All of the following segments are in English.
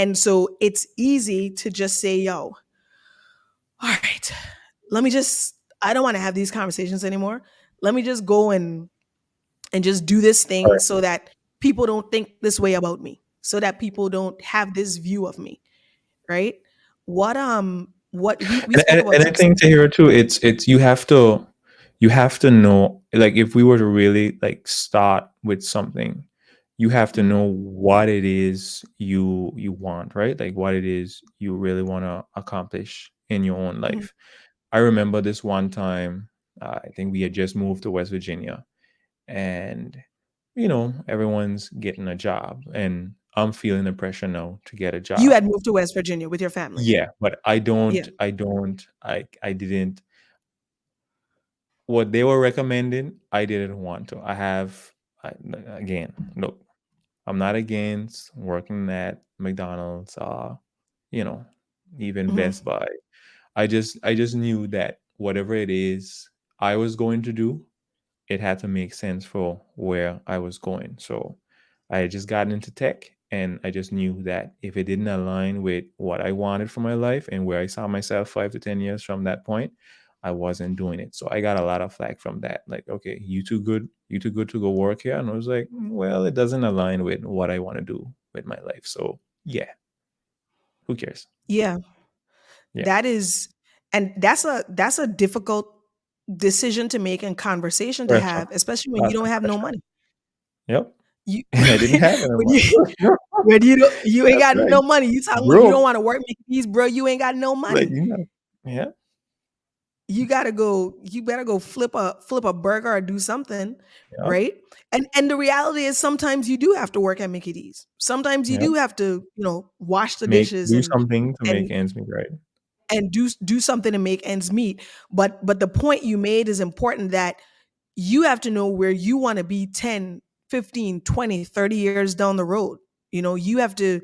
And so it's easy to just say, yo, all right, let me just, I don't want to have these conversations anymore. Let me just go and just do this thing Correct. so that people don't think this way about me, so that people don't have this view of me, right? What we spoke about And I success. think to hear too, it's you have to know, like if we were to really like start with something, you have to Mhm, know what it is you want, right? Like what it is you really want to accomplish in your own mhm. life. I remember this one time, I think we had just moved to West Virginia, and everyone's getting a job, and I'm feeling the pressure now to get a You job. had moved to West Virginia with your family. Yeah, but Yeah. I didn't, what they were recommending, I didn't want to. I, again, look, I'm not against working at McDonald's, you know, even Mhm. Best Buy. I just knew that whatever it is I was going to do, it had to make sense for where I was going. So I had just gotten into tech, and I just knew that if it didn't align with what I wanted for my life and where I saw myself 5 to 10 years from that point, I wasn't doing it. So I got a lot of flack from that. Like, okay, you too good to go work here. And I was like, well, it doesn't align with what I want to do with my life. So yeah, who cares? Yeah. Yeah, That is, and that's a difficult decision to make and conversation to pressure, have, especially when you lots don't of have no pressure. money. Yep. You And I didn't have any when you money. when you don't, you ain't That's got right. no money. You talking about you don't Broke. want to work, make these, bro. You ain't got no Like, money. yeah. You gotta go. You better go flip a burger or do something, Yeah, right? And the reality is sometimes you do have to work at Mickey D's. Sometimes you yeah. do have to, wash the dishes Do something to make and ends meet, right? and do something to make ends meet. But the point you made is important, that you have to know where you want to be 10, 15, 20, 30 years down the road. You have to,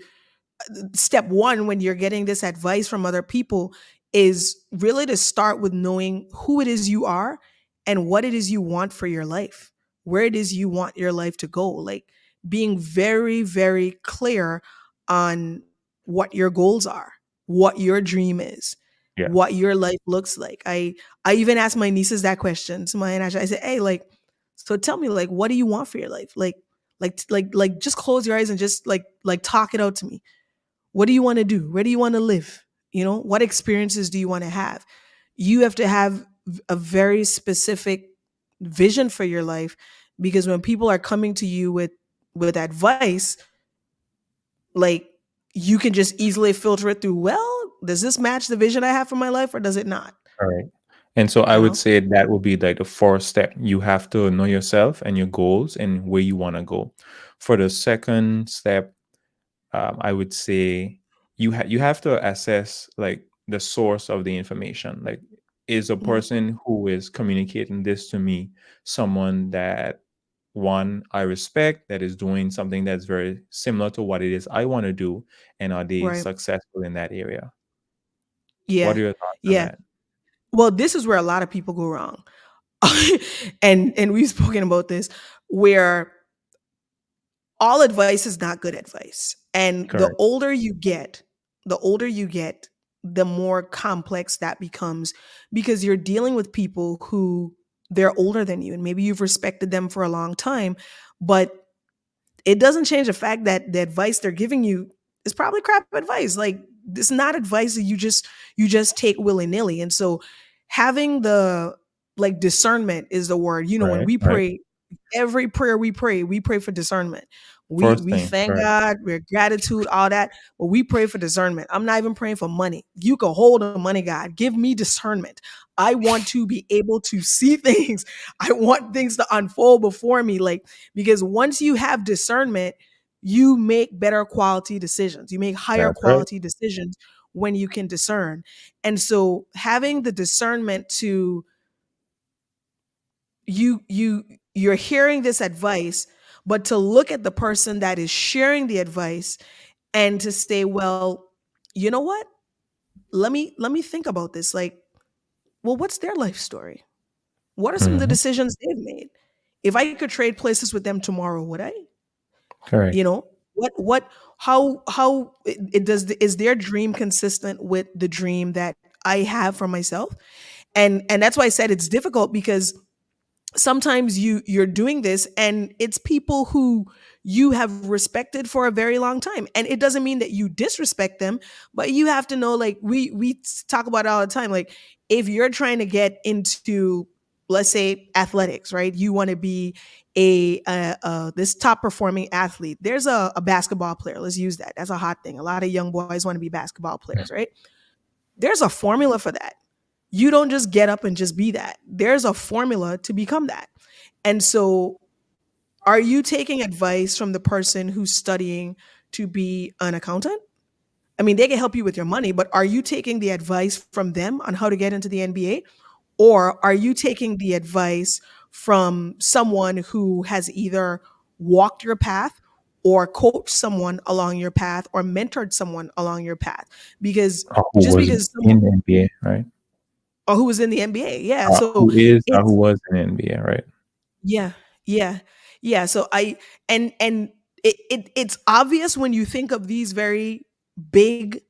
step one when you're getting this advice from other people is really to start with knowing who it is you are and what it is you want for your life, where it is you want your life to go. Like being very, very clear on what your goals are, what your dream is, Yeah. what your life looks like. I even asked my nieces that question. To my and I said, hey, like, so tell me, like, what do you want for your life? Like, just close your eyes and just like talk it out to me. What do you want to do? Where do you want to live? What experiences do you want to have? You have to have a very specific vision for your life, because when people are coming to you with advice, like, you can just easily filter it through, well, does this match the vision I have for my life or does it not? All right. And so I You would know? say that would be like the first step. You have to know yourself and your goals and where you want to go. For the second step, I would say you have to assess like the source of the information. Like, is a Mhm. person who is communicating this to me someone that, one, I respect, that is doing something that's very similar to what it is I want to do, and are they Right. successful in that area? What Yeah. are your thoughts on Yeah. that? Well, this is where a lot of people go wrong. And we've spoken about this, where all advice is not good advice. And Correct. the older you get, the more complex that becomes, because you're dealing with people who, they're older than you and maybe you've respected them for a long time, but it doesn't change the fact that the advice they're giving you is probably crap advice. Like, it's not advice that you just take willy-nilly. And so having the, like, discernment is the word. When Right. we Right. pray, every prayer we pray for discernment. we First we thing. thank Right. God, we're gratitude, all that, but we pray for discernment. I'm not even praying for money. You can hold the money, God, give me discernment. I want to be able to see things. I want things to unfold before me, like, because once you have discernment, you make better quality decisions, you make higher That's right. quality decisions when you can discern. And so having the discernment to, you're hearing this advice, but to look at the person that is sharing the advice and to say, well, you know what, let me think about this. Like, well, what's their life story? What are some of the Hmm. decisions they've made? If I could trade places with them tomorrow, would I? Correct. You know, what how it does, is their dream consistent with the dream that I have for myself? And that's why I said it's difficult, because sometimes you're doing this and it's people who you have respected for a very long time, and it doesn't mean that you disrespect them, but you have to know, like we talk about it all the time, like if you're trying to get into, let's say, athletics, right? You want to be this top performing athlete. There's a basketball player, let's use that, that's a hot thing, a lot of young boys want to be basketball players, right? There's a formula for that. You don't just get up and just be that. There's a formula to become that. And so, are you taking advice from the person who's studying to be an accountant? I mean, they can help you with your money, but are you taking the advice from them on how to get into the NBA? Or are you taking the advice from someone who has either walked your path, or coached someone along your path, or mentored someone along your path? Because Who just was because in the NBA, right? or who was in the NBA. Yeah. So Who is or who it's was in the NBA, right? yeah, yeah, yeah. So and it's obvious when you think of these very big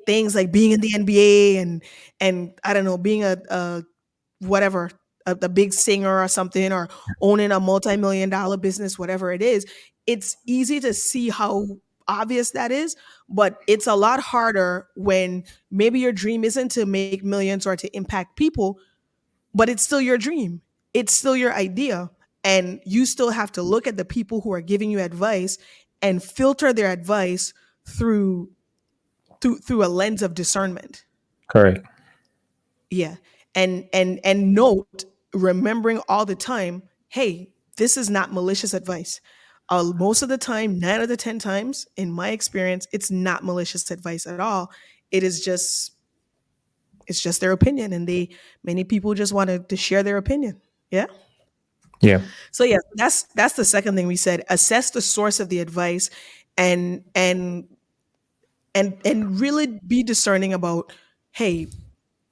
things, like being in the NBA, and I don't know, being a whatever, a big singer or something, or owning a multi-million-dollar business, whatever it is. It's easy to see how obvious that is, but it's a lot harder when maybe your dream isn't to make millions or to impact people, but it's still your dream. It's still your idea. And you still have to look at the people who are giving you advice and filter their advice through through a lens of discernment. Correct. Yeah. And note, remembering all the time, hey, this is not malicious advice. Most of the time, 9 out of 10 times, in my experience, it's not malicious advice at all. It is just, it's just their opinion, and they, many people just want to share their opinion. Yeah. Yeah. So yeah, that's the second thing we said. Assess the source of the advice, and and really be discerning about, hey,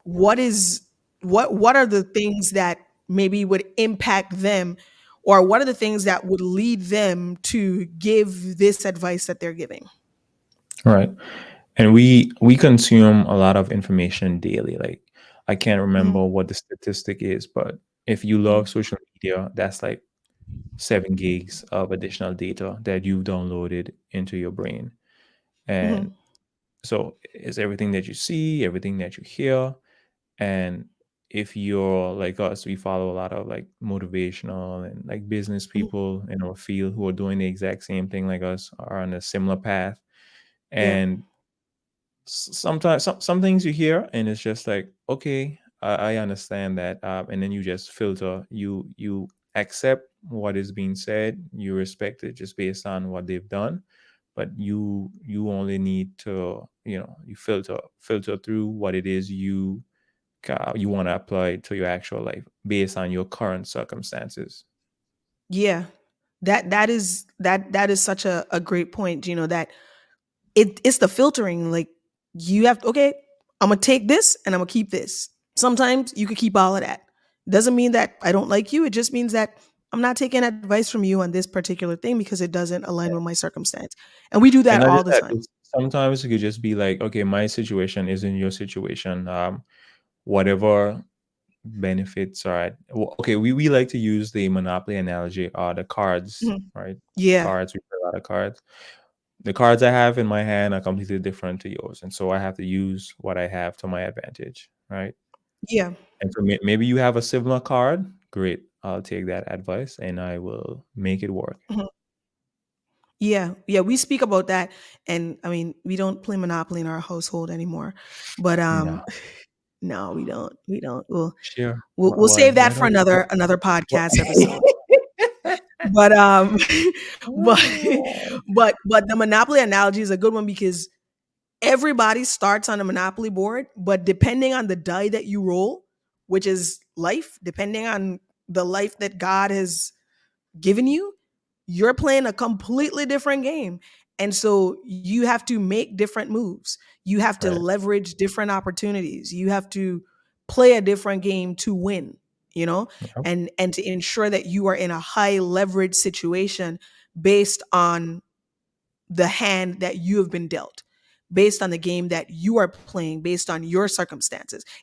what is, what are the things that maybe would impact them, or what are the things that would lead them to give this advice that they're giving. Right. And we consume a lot of information daily. Like, I can't Mhm, remember what the statistic is, but if you love mhm, social media, that's like 7 gigs of additional data that you've downloaded into your brain. And mhm, so it's everything that you see, everything that you hear. And if you're like us, we follow a lot of like motivational and like business mhm. people in our field who are doing the exact same thing like us, are on a similar path. Yeah. And sometimes some things you hear and it's just like, okay, I understand that, and then you just filter, you accept what is being said, you respect it just based on what they've done, but you only need to, you filter through what it is you want to apply to your actual life based on your current circumstances. Yeah. That is such a great point, you know, that it's the filtering. Like, you have to, okay, I'm gonna take this and I'm gonna keep this. Sometimes you could keep all of that. Doesn't mean that I don't like you. It just means that I'm not taking advice from you on this particular thing because it doesn't align with my circumstance. And we do And that not all just the that, time. it's sometimes it could just be like, okay, my situation isn't your situation. Whatever benefits are okay, we like to use the monopoly analogy, the cards, Mhm. right? Yeah. Cards, we play a lot of cards. The cards I have in my hand are completely different to yours, and so I have to use what I have to my advantage, right? Yeah. And so maybe you have a similar card. Great, I'll take that advice and I will make it work. Mhm. Yeah. Yeah. We speak about that. And I mean, we don't play Monopoly in our household anymore. But No, no, we don't. We don't. sure. We'll save that Why for don't what, another what? podcast episode. But but but the Monopoly analogy is a good one, because everybody starts on a Monopoly board, but depending on the die that you roll, which is life, depending on the life that God has given you, you're playing a completely different game. And so you have to make different moves. You have to Right. leverage different opportunities. You have to play a different game to win, you know, Yep. and to ensure that you are in a high leverage situation based on the hand that you have been dealt, based on the game that you are playing, based on your circumstances.